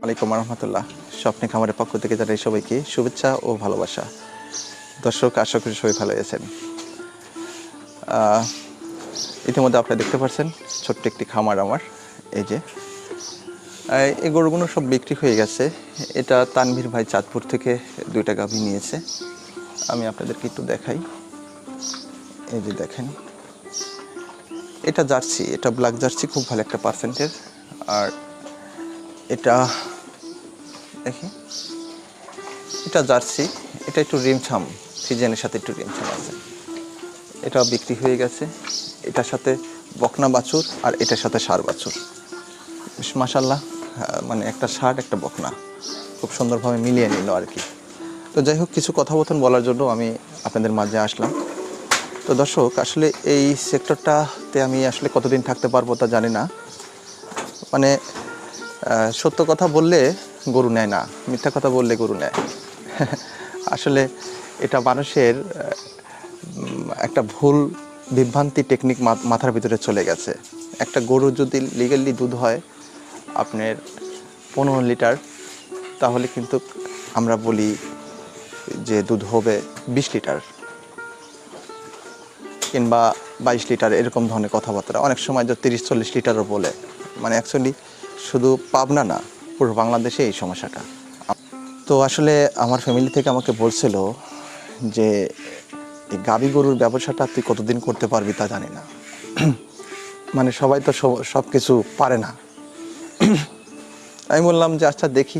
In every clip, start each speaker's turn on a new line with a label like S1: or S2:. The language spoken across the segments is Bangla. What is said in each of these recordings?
S1: আলাইকুম রহমতুল্লাহ। স্বপ্নে খামারের পক্ষ থেকে জানাই সবাইকে শুভেচ্ছা ও ভালোবাসা। দর্শক, আশা করি সবাই ভালো আছেন। ইতিমধ্যে আপনারা দেখতে পাচ্ছেন ছোট্ট একটি খামার আমার। এই যে এই গরুগুলো সব বিক্রি হয়ে গেছে। এটা তানভীর ভাই চাঁদপুর থেকে 2টা গাভী নিয়েছে। আমি আপনাদেরকে একটু দেখাই। এই যে দেখেন, এটা জার্সি, এটা ব্ল্যাক জার্সি, খুব ভালো একটা পার্সেন্টের। আর এটা দেখি, এটা জার্সি, এটা একটু রিমছাম, ফিজিয়ানের সাথে একটু রিমছাম আছে। এটা বিক্রি হয়ে গেছে। এটার সাথে বকনা বাছুর আর এটার সাথে ষাঁড় বাছুর। বেশ মাশাল্লাহ, মানে একটা ষাঁড় একটা বকনা খুব সুন্দরভাবে মিলিয়ে নিল আর কি। তো যাই হোক, কিছু কথাবচন বলার জন্য আমি আপনাদের মাঝে আসলাম। তো দর্শক, আসলে এই সেক্টরটাতে আমি আসলে কতদিন থাকতে পারবো তা জানি না। মানে সত্য কথা বললে গরু নেয় না, মিথ্যা কথা বললে গরু নেয়। আসলে এটা মানুষের একটা ভুল বিভ্রান্তি টেকনিক মাথার ভিতরে চলে গেছে। একটা গরু যদি লিগালি দুধ হয় আপনার 15 লিটার, তাহলে কিন্তু আমরা বলি যে দুধ হবে 20 লিটার কিংবা 22 লিটার, এরকম ধরনের কথাবার্তা। অনেক সময় যে 30-40 লিটারও বলে। মানে অ্যাকচুয়ালি শুধু পাবনা না, পুরো বাংলাদেশে এই সমস্যাটা। তো আসলে আমার ফ্যামিলি থেকে আমাকে বলছিল যে এই গাভী গরুর ব্যবসাটা তুই কতদিন করতে পারবি তা জানি না। মানে সবাই তো সব কিছু পারে না। আমি বললাম যে আচ্ছা দেখি,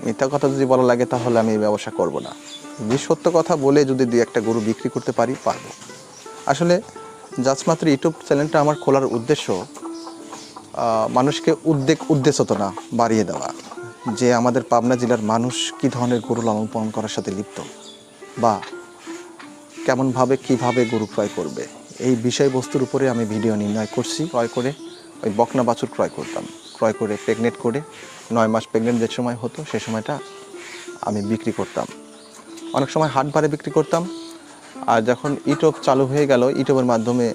S1: মিথ্যা কথা যদি বলা লাগে তাহলে আমি এই ব্যবসা করব না। যে সত্য কথা বলে যদি 2-1টা গরু বিক্রি করতে পারবো। আসলে জাস্টমাত্র ইউটিউব চ্যানেলটা আমার খোলার উদ্দেশ্য মানুষকে উদ্দেশ্যতা বাড়িয়ে দেওয়া, যে আমাদের পাবনা জেলার মানুষ কী ধরনের গরু লালন পালন করার সাথে লিপ্ত, বা কেমনভাবে কীভাবে গরু ক্রয় করবে, এই বিষয়বস্তুর উপরে আমি ভিডিও নির্ণয় করছি। ক্রয় করে ওই বকনা বাছুর ক্রয় করে প্রেগনেন্ট করে 9 মাস প্রেগনেন্ট যে সময় হতো সে সময়টা আমি বিক্রি করতাম। অনেক সময় হাট বারে বিক্রি করতাম। আর যখন ইউটিউব চালু হয়ে গেল, ইউটিউবের মাধ্যমে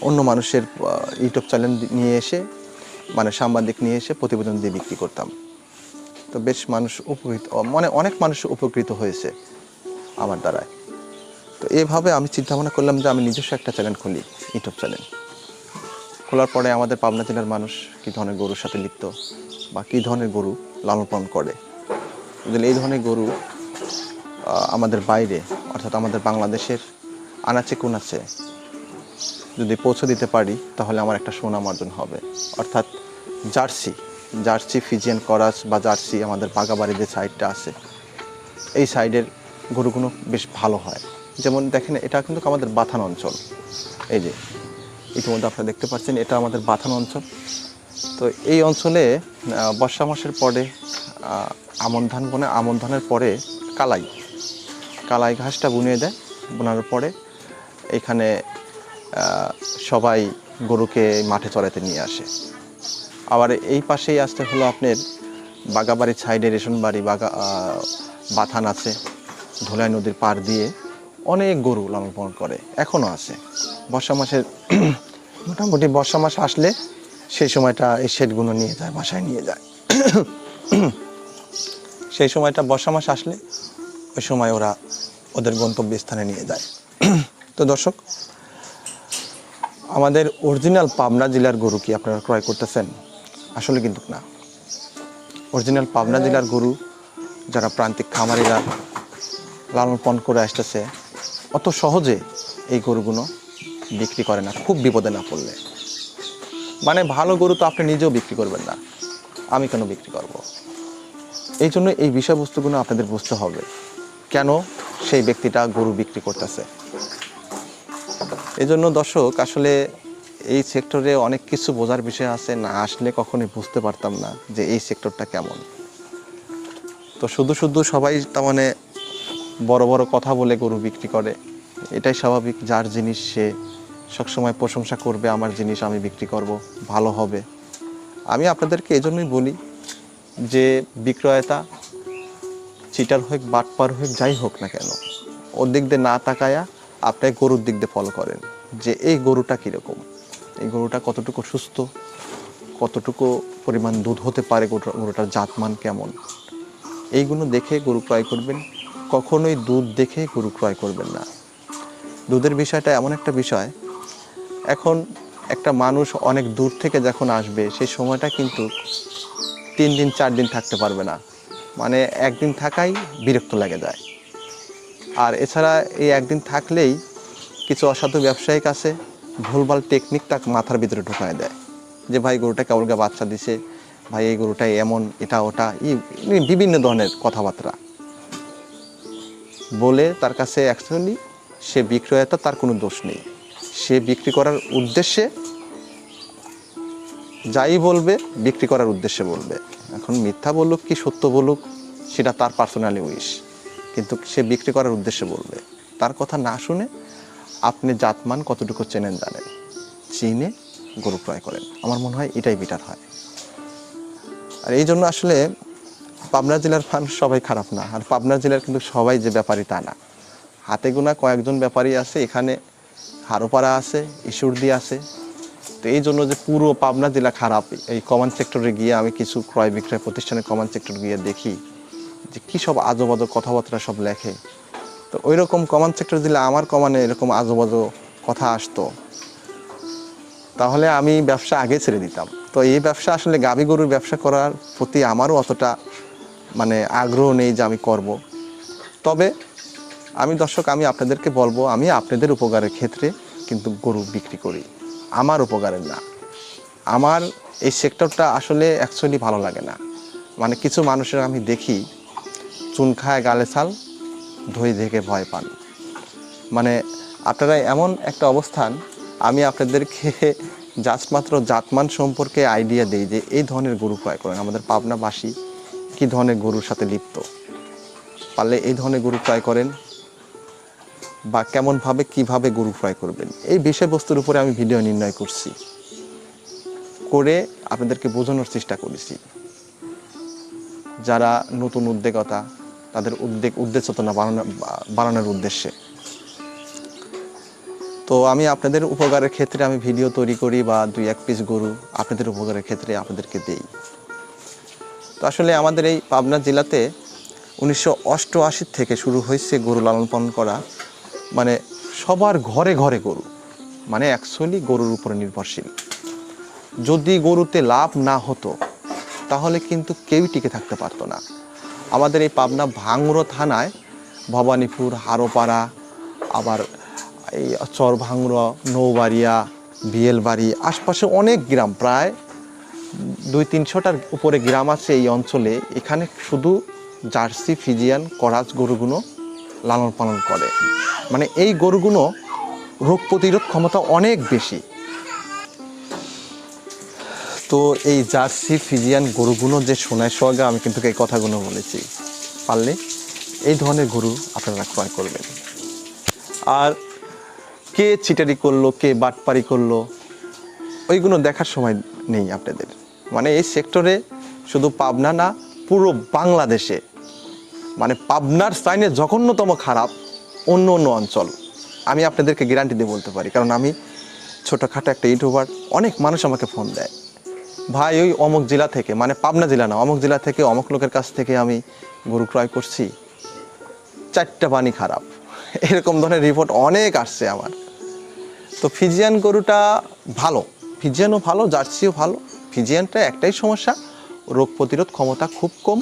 S1: অন্য মানুষের ইউটিউব চ্যানেল নিয়ে এসে, মানে সাংবাদিক নিয়ে এসে প্রতিবেদন দিয়ে বিক্রি করতাম। তো বেশ মানুষ উপকৃত, মানে অনেক মানুষ উপকৃত হয়েছে আমার দ্বারায়। তো এভাবে আমি চিন্তা ভাবনা করলাম যে আমি নিজস্ব একটা চ্যানেল খুলি, ইউটিউব চ্যানেল। খোলার পরে আমাদের পাবনা জেলার মানুষ কী ধরনের গরুর সাথে লিপ্ত বা কী ধরনের গরু লালন পালন করে, যদি এই ধরনের গরু আমাদের বাইরে, অর্থাৎ আমাদের বাংলাদেশের আনাচে কোনাচে যদি পৌঁছে দিতে পারি, তাহলে আমার একটা সুনাম অর্জন হবে। অর্থাৎ জার্সি ফিজিয়ান করাস বা জার্সি আমাদের বাগাবাড়ি যে সাইডটা আছে, এই সাইডের গরুগুলো বেশ ভালো হয়। যেমন দেখেন, এটা কিন্তু আমাদের বাথান অঞ্চল। এই যে ইতিমধ্যে আপনারা দেখতে পাচ্ছেন, এটা আমাদের বাথান অঞ্চল। তো এই অঞ্চলে বর্ষা মাসের পরে আমন ধান বোনে, আমন ধানের পরে কালাই ঘাসটা বুনিয়ে দেয়। বোনার পরে এখানে সবাই গরুকে মাঠে চড়াতে নিয়ে আসে। আবার এই পাশেই আসতে হলো আপনার বাগাবাড়ির সাইডে রেশনবাড়ি বাথান আছে। ধলাই নদীর পার দিয়ে অনেক গরু লালন পালন করে, এখনও আছে। বর্ষা মাসের মোটামুটি বর্ষা মাস আসলে সেই সময়টা এই শেডগুলো নিয়ে যায়, বাসায় নিয়ে যায়। সেই সময়টা বর্ষা মাস আসলে ওই সময় ওরা ওদের গন্তব্যস্থানে নিয়ে যায়। তো দর্শক, আমাদের অরিজিনাল পাবনা জেলার গরু কি আপনারা ক্রয় করতেছেন? আসলে কিন্তু না। অরিজিনাল পাবনা জেলার গরু যারা প্রান্তিক খামারিরা লালন পালন করে আসতেছে, অত সহজে এই গরুগুলো বিক্রি করে না, খুব বিপদে না পড়লে। মানে ভালো গরু তো আপনি নিজেও বিক্রি করবেন না, আমি কেন বিক্রি করব? এই জন্য এই বিষয়বস্তুগুলো আপনাদের বুঝতে হবে, কেন সেই ব্যক্তিটা গরু বিক্রি করতেছে। এই জন্য দর্শক, আসলে এই সেক্টরে অনেক কিছু বোঝার বিষয় আছে, না আসলে কখনোই বুঝতে পারতাম না যে এই সেক্টরটা কেমন। তো শুধু সবাই তার মানে বড় বড় কথা বলে গরু বিক্রি করে, এটাই স্বাভাবিক। যার জিনিস সে সবসময় প্রশংসা করবে, আমার জিনিস আমি বিক্রি করব, ভালো হবে। আমি আপনাদেরকে এজন্যই বলি যে বিক্রয়তা চিটার হোক, বাটপার হোক, যাই হোক না কেন, ওর দিক দিয়ে না তাকায়া আপনি গরুর দিক দিয়ে ফলো করেন যে এই গরুটা কীরকম, এই গরুটা কতটুকু সুস্থ, কতটুকু পরিমাণ দুধ হতে পারে, গরুটার জাতমান কেমন, এইগুলো দেখে গরু ক্রয় করবেন। কখনোই দুধ দেখে গরু ক্রয় করবেন না। দুধের বিষয়টা এমন একটা বিষয়, এখন একটা মানুষ অনেক দূর থেকে যখন আসবে সেই সময়টা কিন্তু 3 দিন 4 দিন থাকতে পারবে না, মানে একদিন থাকাই বিরক্ত লাগে যায়। আর এছাড়া এই একদিন থাকলেই কিছু অসাধু ব্যবসায়িক আছে ভুলভাল টেকনিক তাকে মাথার ভিতরে ঢুকায় দেয় যে ভাই গরুটা কেবলকে বাচ্চা দিছে, ভাই এই গরুটা এমন, এটা ওটা, বিভিন্ন ধরনের কথাবার্তা বলে তার কাছে অ্যাকচুয়ালি সে বিক্রয়তা, তার কোনো দোষ নেই। সে বিক্রি করার উদ্দেশ্যে যাই বলবে বিক্রি করার উদ্দেশ্যে বলবে। এখন মিথ্যা বলুক কি সত্য বলুক সেটা তার পার্সোনালি উইশ, কিন্তু সে বিক্রি করার উদ্দেশ্যে বলবে। তার কথা না শুনে আপনি জাতমান কতটুকু চেনেন জানেন, চিনে গরু ক্রয় করেন। আমার মনে হয় এটাই বেটার হয়। আর এই জন্য আসলে পাবনা জেলার মানুষ সবাই খারাপ না, আর পাবনা জেলার কিন্তু সবাই যে ব্যাপারী তা না। হাতে গোনা কয়েকজন ব্যাপারী আছে, এখানে হারোপাড়া আছে, ঈশ্বরদী আছে। তো এই জন্য যে পুরো পাবনা জেলা খারাপ, এই কমান্ড সেক্টরে গিয়ে আমি কিছু ক্রয় বিক্রয় প্রতিষ্ঠানের কমান্ড সেক্টর গিয়ে দেখি যে কী সব আজোবাজো কথাবার্তা সব লেখে। তো ওই রকম কমান্ড সেক্টর দিলে আমার কমানে এরকম আজোবাজো কথা আসতো, তাহলে আমি ব্যবসা আগে ছেড়ে দিতাম। তো এই ব্যবসা আসলে গাভী গরুর ব্যবসা করার প্রতি আমারও অতটা মানে আগ্রহ নেই যে আমি করব। তবে আমি দর্শক, আমি আপনাদেরকে বলবো, আমি আপনাদের উপকারের ক্ষেত্রে কিন্তু গরু বিক্রি করি, আমার উপকারের না। আমার এই সেক্টরটা আসলে অ্যাকচুয়ালি ভালো লাগে না। মানে কিছু মানুষের আমি দেখি চুন খায় গালে ছাল, ধই দেখে ভয় পান। মানে আপনারা এমন একটা অবস্থান, আমি আপনাদেরকে জাস্ট মাত্র জাতমান সম্পর্কে আইডিয়া দেই যে এই ধরনের গরু ক্রয় করেন। আমাদের পাবনাবাসী কী ধরনের গরুর সাথে লিপ্ত, পারলে এই ধরনের গরু ক্রয় করেন, বা কেমনভাবে কিভাবে গরু ক্রয় করবেন এই বিষয়বস্তুর উপরে আমি ভিডিও নির্ণয় করছি, করে আপনাদেরকে বোঝানোর চেষ্টা করেছি। যারা নতুন উদ্যোগতা, তাদের উদ্দেশ্যতা বাড়ানোর উদ্দেশ্যে। তো আমি আপনাদের উপকারের ক্ষেত্রে আমি ভিডিও তৈরি করি, বা 2-1 পিস গরু আপনাদের উপকারের ক্ষেত্রে আপনাদেরকে দেই। তো আসলে আমাদের এই পাবনা জেলাতে 1988 থেকে শুরু হয়েছে গরু লালন পালন করা। মানে সবার ঘরে ঘরে গরু, মানে অ্যাকচুয়ালি গরুর উপরে নির্ভরশীল। যদি গরুতে লাভ না হতো তাহলে কিন্তু কেউই টিকে থাকতে পারতো না। আমাদের এই পাবনা ভাঙড়া থানায় ভবানীপুর, হারোপাড়া, আবার এই চরভাঙড়া, নৌবাড়িয়া, বিয়েলবাড়ি, আশপাশে অনেক গ্রাম, প্রায় 200-300টার উপরে গ্রাম আছে এই অঞ্চলে। এখানে শুধু জার্সি, ফিজিয়ান, করাচ গরুগুলো লালন পালন করে। মানে এই গরুগুলো রোগ প্রতিরোধ ক্ষমতা অনেক বেশি। তো এই জার্সি, ফিজিয়ান গরুগুলো যে সোনায় সোহাগা, আমি কিন্তু এই কথাগুলো বলেছি। পারলে এই ধরনের গরু আপনারা ক্রয় করবেন। আর কে চিটারি করলো, কে বাটপারি করলো, ওইগুলো দেখার সময় নেই আপনাদের। মানে এই সেক্টরে শুধু পাবনা না, পুরো বাংলাদেশে, মানে পাবনার সাইনে জঘন্যতম খারাপ অন্য অন্য অঞ্চল, আমি আপনাদেরকে গ্যারান্টি দিয়ে বলতে পারি। কারণ আমি ছোটোখাটো একটা ইউটিউবার, অনেক মানুষ আমাকে ফোন দেয়, ভাই ওই অমুক জেলা থেকে, মানে পাবনা জেলা না, অমুক জেলা থেকে অমুক লোকের কাছ থেকে আমি গরু ক্রয় করছি, 4টা পানি খারাপ, এরকম ধরনের রিপোর্ট অনেক আসছে আমার। তো ফিজিয়ান গরুটা ভালো, ফিজিয়ানও ভালো, জার্সিও ভালো। ফিজিয়ানটা একটাই সমস্যা, রোগ প্রতিরোধ ক্ষমতা খুব কম,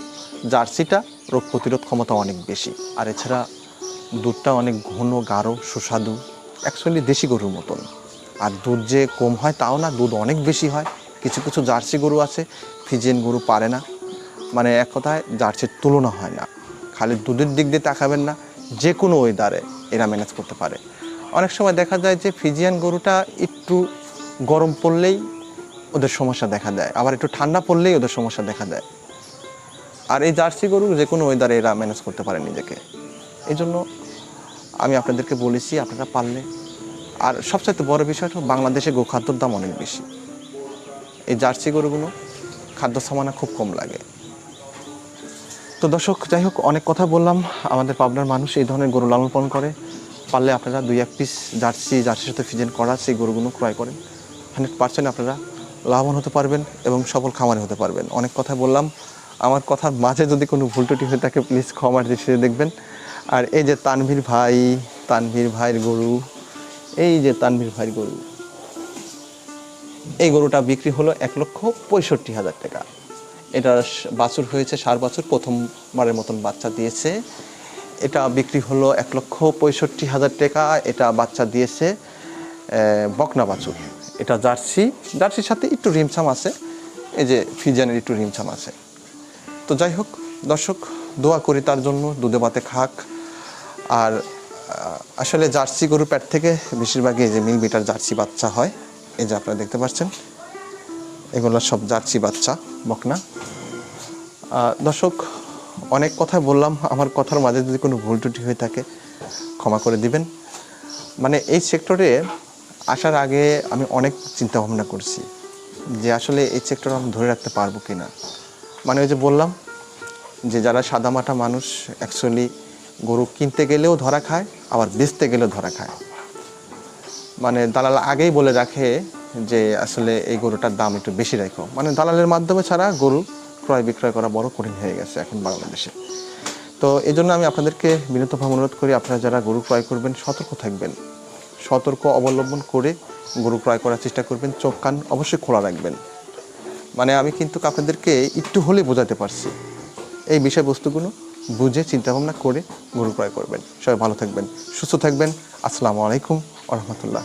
S1: জার্সিটা রোগ প্রতিরোধ ক্ষমতা অনেক বেশি। আর এছাড়া দুধটা অনেক ঘন, গাঢ়, সুস্বাদু, অ্যাকচুয়ালি দেশি গরুর মতন। আর দুধ যে কম হয় তাও না, দুধ অনেক বেশি হয়। কিছু কিছু জার্সি গরু আছে ফিজিয়ান গরু পারে না, মানে এক কথায় জার্সির তুলনা হয় না। খালি দুধের দিক দিয়ে তাকাবেন না, যে কোনো ওয়েদারে এরা ম্যানেজ করতে পারে। অনেক সময় দেখা যায় যে ফিজিয়ান গরুটা একটু গরম পড়লেই ওদের সমস্যা দেখা দেয়, আবার একটু ঠান্ডা পড়লেই ওদের সমস্যা দেখা দেয়। আর এই জার্সি গরু যে কোনো ওয়েদারে এরা ম্যানেজ করতে পারে নিজেকে। এই জন্য আমি আপনাদেরকে বলেছি আপনারা পারলে। আর সবচাইতে বড় বিষয়টা, বাংলাদেশে গোখাদ্যর দাম অনেক বেশি, এই জার্সি গরুগুলো খাদ্য সামানা খুব কম লাগে। তো দর্শক, যাই হোক, অনেক কথা বললাম। আমাদের পাবনার মানুষ এই ধরনের গরু লালন পালন করে, পারলে আপনারা 2-1 পিস জার্সির সাথে ফিজিয়ান করা সেই গরুগুলো ক্রয় করেন। 100% আপনারা লাভবান হতে পারবেন এবং সফল খামারে হতে পারবেন। অনেক কথা বললাম, আমার কথার মাঝে যদি কোনো ভুল ত্রুটি হয়ে থাকে প্লিজ ক্ষমার দৃষ্টিতে দেখবেন। আর এই যে তানভীর ভাইয়ের গরু, এই যে তানভীর ভাইয়ের গরু, এই গরুটা বিক্রি হলো 1,65,000 টাকা। এটা বাছুর হয়েছে, ষাঁড় বাছুর, প্রথমবারের মতন বাচ্চা দিয়েছে। এটা বিক্রি হলো 1,65,000 টাকা। এটা বাচ্চা দিয়েছে বকনা বাছুর। এটা জার্সির সাথে একটু রিমছাম আছে, এই যে ফিজিয়ানের একটু রিমছাম আছে। তো যাই হোক দর্শক, দোয়া করি তার জন্য, দুধে ভাতে খাক। আর আসলে জার্সি গরুর পেট থেকে বেশিরভাগই এই যে মিল বিটার জার্সি বাচ্চা হয়। এই যে আপনারা দেখতে পাচ্ছেন, এগুলো সব জার্সি বাচ্চা বকনা। দর্শক, অনেক কথা বললাম, আমার কথার মাঝে যদি কোনো ভুল ত্রুটি হয়ে থাকে ক্ষমা করে দিবেন। মানে এই সেক্টরে আসার আগে আমি অনেক চিন্তা ভাবনা করছি যে আসলে এই সেক্টর আমি ধরে রাখতে পারবো কি না। মানে ওই যে বললাম যে যারা সাদামাটা মানুষ অ্যাকচুয়ালি গরু কিনতে গেলেও ধরা খায়, আবার বেচতে গেলেও ধরা খায়। মানে দালাল আগেই বলে রাখে যে আসলে এই গরুটার দাম একটু বেশি রাখো। মানে দালালের মাধ্যমে ছাড়া গরু ক্রয় বিক্রয় করা বড় কঠিন হয়ে গেছে এখন বাংলাদেশে। তো এই জন্য আমি আপনাদেরকে বিনীতভাবে অনুরোধ করি, আপনারা যারা গরু ক্রয় করবেন সতর্ক থাকবেন, সতর্ক অবলম্বন করে গরু ক্রয় করার চেষ্টা করবেন। চোখ কান অবশ্যই খোলা রাখবেন। মানে আমি কিন্তু আপনাদেরকে একটু হলে বোঝাতে পারছি। এই বিষয়বস্তুগুলো বুঝে চিন্তাভাবনা করে গরু ক্রয় করবেন। সবাই ভালো থাকবেন, সুস্থ থাকবেন। আসসালামু আলাইকুম ওয়া রাহমাতুল্লাহ।